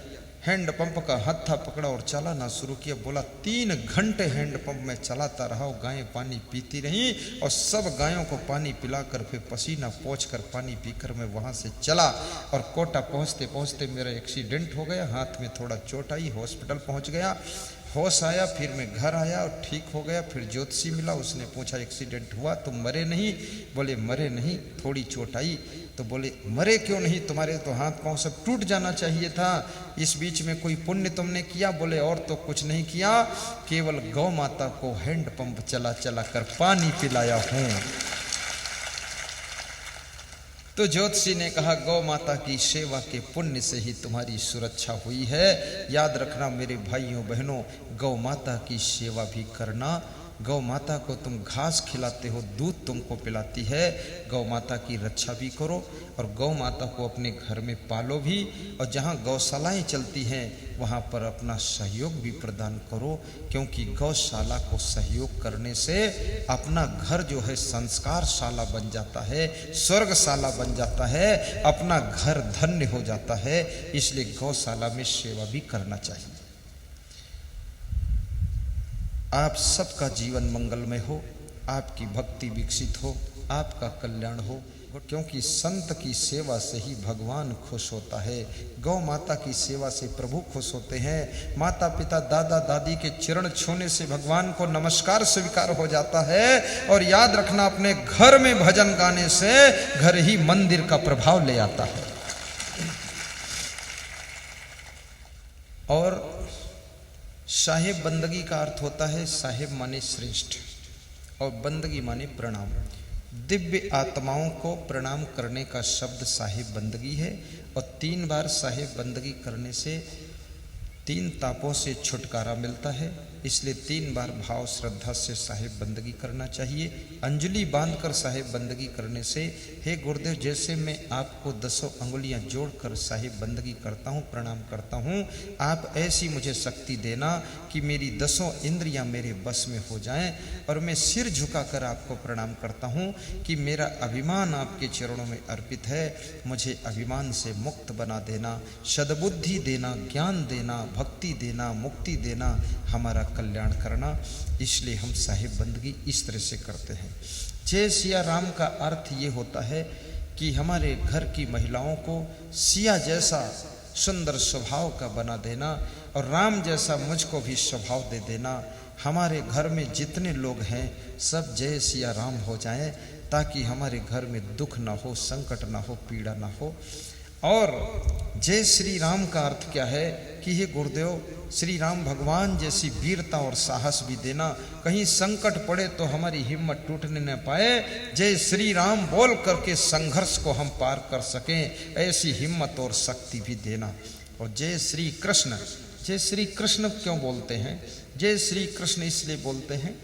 हैंडपंप का हत्था पकड़ा और चलाना शुरू किया। बोला 3 घंटे हैंडपंप में चलाता रहा और गायें पानी पीती रहीं और सब गायों को पानी पिलाकर फिर पसीना पोंछकर पानी पीकर मैं वहां से चला। और कोटा पहुंचते पहुंचते मेरा एक्सीडेंट हो गया, हाथ में थोड़ा चोट आई, हॉस्पिटल पहुंच गया, होश आया, फिर मैं घर आया और ठीक हो गया। फिर ज्योतिषी मिला, उसने पूछा एक्सीडेंट हुआ? तुम मरे नहीं? बोले मरे नहीं, थोड़ी चोट आई। तो बोले मरे क्यों नहीं, तुम्हारे तो हाथ पांव सब टूट जाना चाहिए था, इस बीच में कोई पुण्य तुमने किया? बोले और तो कुछ नहीं किया, केवल गौ माता को हैंडपंप चला चला कर पानी पिलाया हूं। तो ज्योतिषी ने कहा गौ माता की सेवा के पुण्य से ही तुम्हारी सुरक्षा हुई है। याद रखना मेरे भाइयों बहनों, गौ माता की सेवा भी करना। गौ माता को तुम घास खिलाते हो, दूध तुमको पिलाती है, गौ माता की रक्षा भी करो और गौ माता को अपने घर में पालो भी। और जहाँ गौशालाएं चलती हैं वहाँ पर अपना सहयोग भी प्रदान करो, क्योंकि गौशाला को सहयोग करने से अपना घर जो है संस्कारशाला बन जाता है, स्वर्गशाला बन जाता है, अपना घर धन्य हो जाता है। इसलिए गौशाला में सेवा भी करना चाहिए। आप सबका जीवन मंगलमय हो, आपकी भक्ति विकसित हो, आपका कल्याण हो, क्योंकि संत की सेवा से ही भगवान खुश होता है। गौ माता की सेवा से प्रभु खुश होते हैं। माता पिता दादा दादी के चरण छूने से भगवान को नमस्कार स्वीकार हो जाता है। और याद रखना, अपने घर में भजन गाने से घर ही मंदिर का प्रभाव ले आता है। और साहेब बंदगी का अर्थ होता है, साहेब माने श्रेष्ठ और बंदगी माने प्रणाम। दिव्य आत्माओं को प्रणाम करने का शब्द साहेब बंदगी है। और 3 बार साहेब बंदगी करने से 3 तापों से छुटकारा मिलता है। इसलिए 3 बार भाव श्रद्धा से साहेब बंदगी करना चाहिए। अंजलि बांधकर साहेब बंदगी करने से, हे गुरुदेव, जैसे मैं आपको 10 अंगुलियां जोड़कर साहेब बंदगी करता हूं, प्रणाम करता हूं, आप ऐसी मुझे शक्ति देना कि मेरी 10 इंद्रियां मेरे बस में हो जाएं। और मैं सिर झुकाकर आपको प्रणाम करता हूं कि मेरा अभिमान आपके चरणों में अर्पित है। मुझे अभिमान से मुक्त बना देना, सद्बुद्धि देना, ज्ञान देना, भक्ति देना, मुक्ति देना, हमारा कल्याण करना। इसलिए हम साहेब बंदगी इस तरह से करते हैं। जय सिया राम का अर्थ ये होता है कि हमारे घर की महिलाओं को सिया जैसा सुंदर स्वभाव का बना देना और राम जैसा मुझको भी स्वभाव दे देना। हमारे घर में जितने लोग हैं सब जय सिया राम हो जाएं, ताकि हमारे घर में दुख ना हो, संकट ना हो, पीड़ा ना हो। और जय श्री राम का अर्थ क्या है कि हे गुरुदेव, श्री राम भगवान जैसी वीरता और साहस भी देना। कहीं संकट पड़े तो हमारी हिम्मत टूटने न पाए, जय श्री राम बोल करके संघर्ष को हम पार कर सकें, ऐसी हिम्मत और शक्ति भी देना। और जय श्री कृष्ण, जय श्री कृष्ण क्यों बोलते हैं? जय श्री कृष्ण इसलिए बोलते हैं,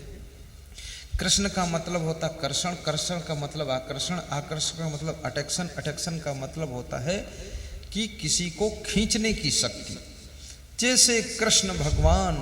कृष्ण का मतलब होता कर्षण, कर्षण का मतलब आकर्षण, आकर्षण का मतलब अट्रैक्शन, अट्रैक्शन का मतलब होता है कि किसी को खींचने की शक्ति। जैसे कृष्ण भगवान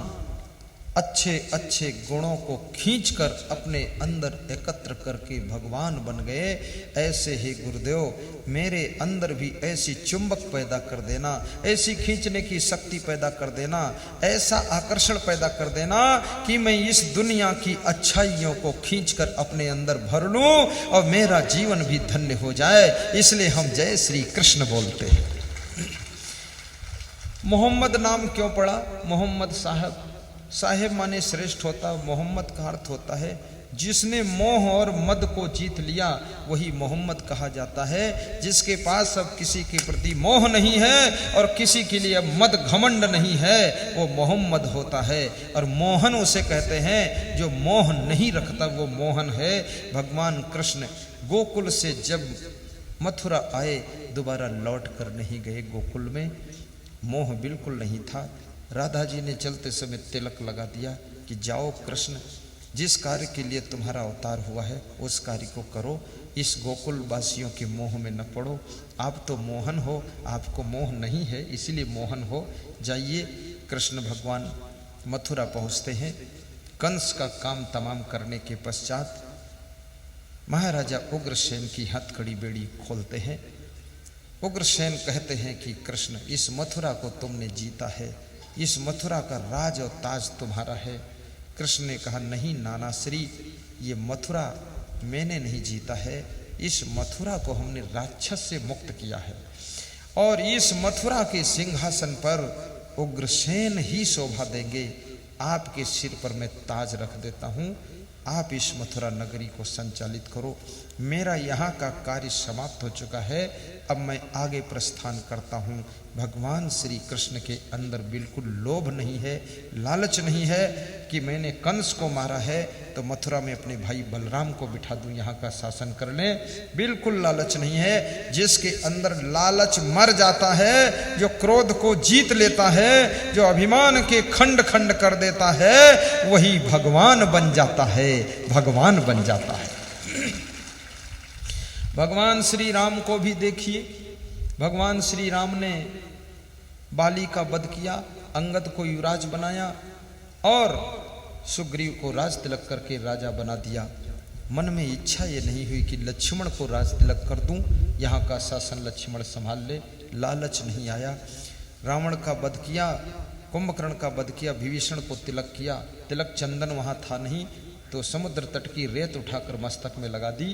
अच्छे अच्छे गुणों को खींचकर अपने अंदर एकत्र करके भगवान बन गए, ऐसे ही गुरुदेव मेरे अंदर भी ऐसी चुंबक पैदा कर देना, ऐसी खींचने की शक्ति पैदा कर देना, ऐसा आकर्षण पैदा कर देना कि मैं इस दुनिया की अच्छाइयों को खींचकर अपने अंदर भर लूं और मेरा जीवन भी धन्य हो जाए। इसलिए हम जय श्री कृष्ण बोलते हैं। मोहम्मद नाम क्यों पड़ा? मोहम्मद साहब, साहेब माने श्रेष्ठ होता। मोहम्मद का अर्थ होता है जिसने मोह और मद को जीत लिया, वही मोहम्मद कहा जाता है। जिसके पास अब किसी के प्रति मोह नहीं है और किसी के लिए अब मद घमंड नहीं है, वो मोहम्मद होता है। और मोहन उसे कहते हैं जो मोह नहीं रखता, वो मोहन है। भगवान कृष्ण गोकुल से जब मथुरा आए, दोबारा लौट कर नहीं गए गोकुल में। मोह बिल्कुल नहीं था। राधा जी ने चलते समय तिलक लगा दिया कि जाओ कृष्ण, जिस कार्य के लिए तुम्हारा अवतार हुआ है उस कार्य को करो, इस गोकुल वासियों के मोह में न पड़ो। आप तो मोहन हो, आपको मोह नहीं है, इसीलिए मोहन हो। जाइए। कृष्ण भगवान मथुरा पहुँचते हैं। कंस का काम तमाम करने के पश्चात महाराजा उग्रसेन की हथकड़ी बेड़ी खोलते हैं। उग्रसेन कहते हैं कि कृष्ण, इस मथुरा को तुमने जीता है, इस मथुरा का राज और ताज तुम्हारा है। कृष्ण ने कहा, नहीं नाना श्री, ये मथुरा मैंने नहीं जीता है, इस मथुरा को हमने राक्षस से मुक्त किया है और इस मथुरा के सिंहासन पर उग्रसेन ही शोभा देंगे। आपके सिर पर मैं ताज रख देता हूँ, आप इस मथुरा नगरी को संचालित करो। मेरा यहाँ का कार्य समाप्त हो चुका है, अब मैं आगे प्रस्थान करता हूँ। भगवान श्री कृष्ण के अंदर बिल्कुल लोभ नहीं है, लालच नहीं है कि मैंने कंस को मारा है तो मथुरा में अपने भाई बलराम को बिठा दूं, यहाँ का शासन कर लें। बिल्कुल लालच नहीं है। जिसके अंदर लालच मर जाता है, जो क्रोध को जीत लेता है, जो अभिमान के खंड खंड कर देता है, वही भगवान बन जाता है, भगवान बन जाता है। भगवान श्री राम को भी देखिए, भगवान श्री राम ने बाली का वध किया, अंगद को युवराज बनाया और सुग्रीव को राज तिलक करके राजा बना दिया। मन में इच्छा ये नहीं हुई कि लक्ष्मण को राज तिलक कर दूं, यहाँ का शासन लक्ष्मण संभाल ले, लालच नहीं आया। रावण का वध किया, कुंभकर्ण का वध किया, विभीषण को तिलक किया, तिलक चंदन वहां था नहीं तो समुद्र तट की रेत उठाकर मस्तक में लगा दी,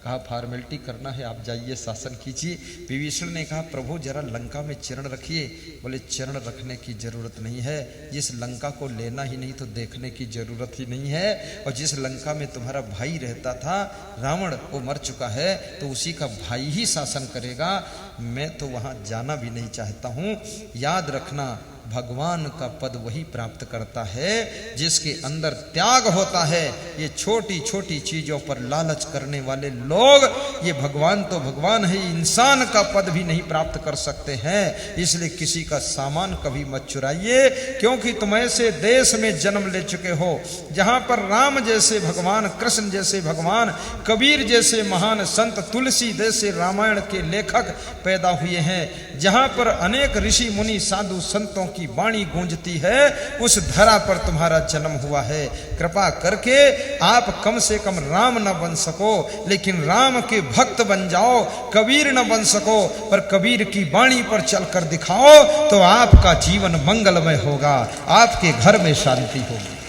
कहा फॉर्मेलिटी करना है, आप जाइए शासन कीजिए। विभीषण ने कहा प्रभु जरा लंका में चरण रखिए। बोले चरण रखने की जरूरत नहीं है, जिस लंका को लेना ही नहीं तो देखने की जरूरत ही नहीं है। और जिस लंका में तुम्हारा भाई रहता था रावण, वो मर चुका है तो उसी का भाई ही शासन करेगा, मैं तो वहां जाना भी नहीं चाहता हूं। याद रखना भगवान का पद वही प्राप्त करता है जिसके अंदर त्याग होता है। ये छोटी छोटी चीजों पर लालच करने वाले लोग, ये भगवान तो भगवान है, इंसान का पद भी नहीं प्राप्त कर सकते हैं। इसलिए किसी का सामान कभी मत चुराइए, क्योंकि तुम ऐसे देश में जन्म ले चुके हो जहां पर राम जैसे भगवान, कृष्ण जैसे भगवान, कबीर जैसे महान संत, तुलसी जैसे रामायण के लेखक पैदा हुए हैं, जहां पर अनेक ऋषि मुनि साधु संतों की वाणी गूंजती है, उस धरा पर तुम्हारा जन्म हुआ है। कृपा करके आप कम से कम राम न बन सको लेकिन राम के भक्त बन जाओ, कबीर न बन सको पर कबीर की वाणी पर चलकर दिखाओ, तो आपका जीवन मंगलमय होगा, आपके घर में शांति होगी।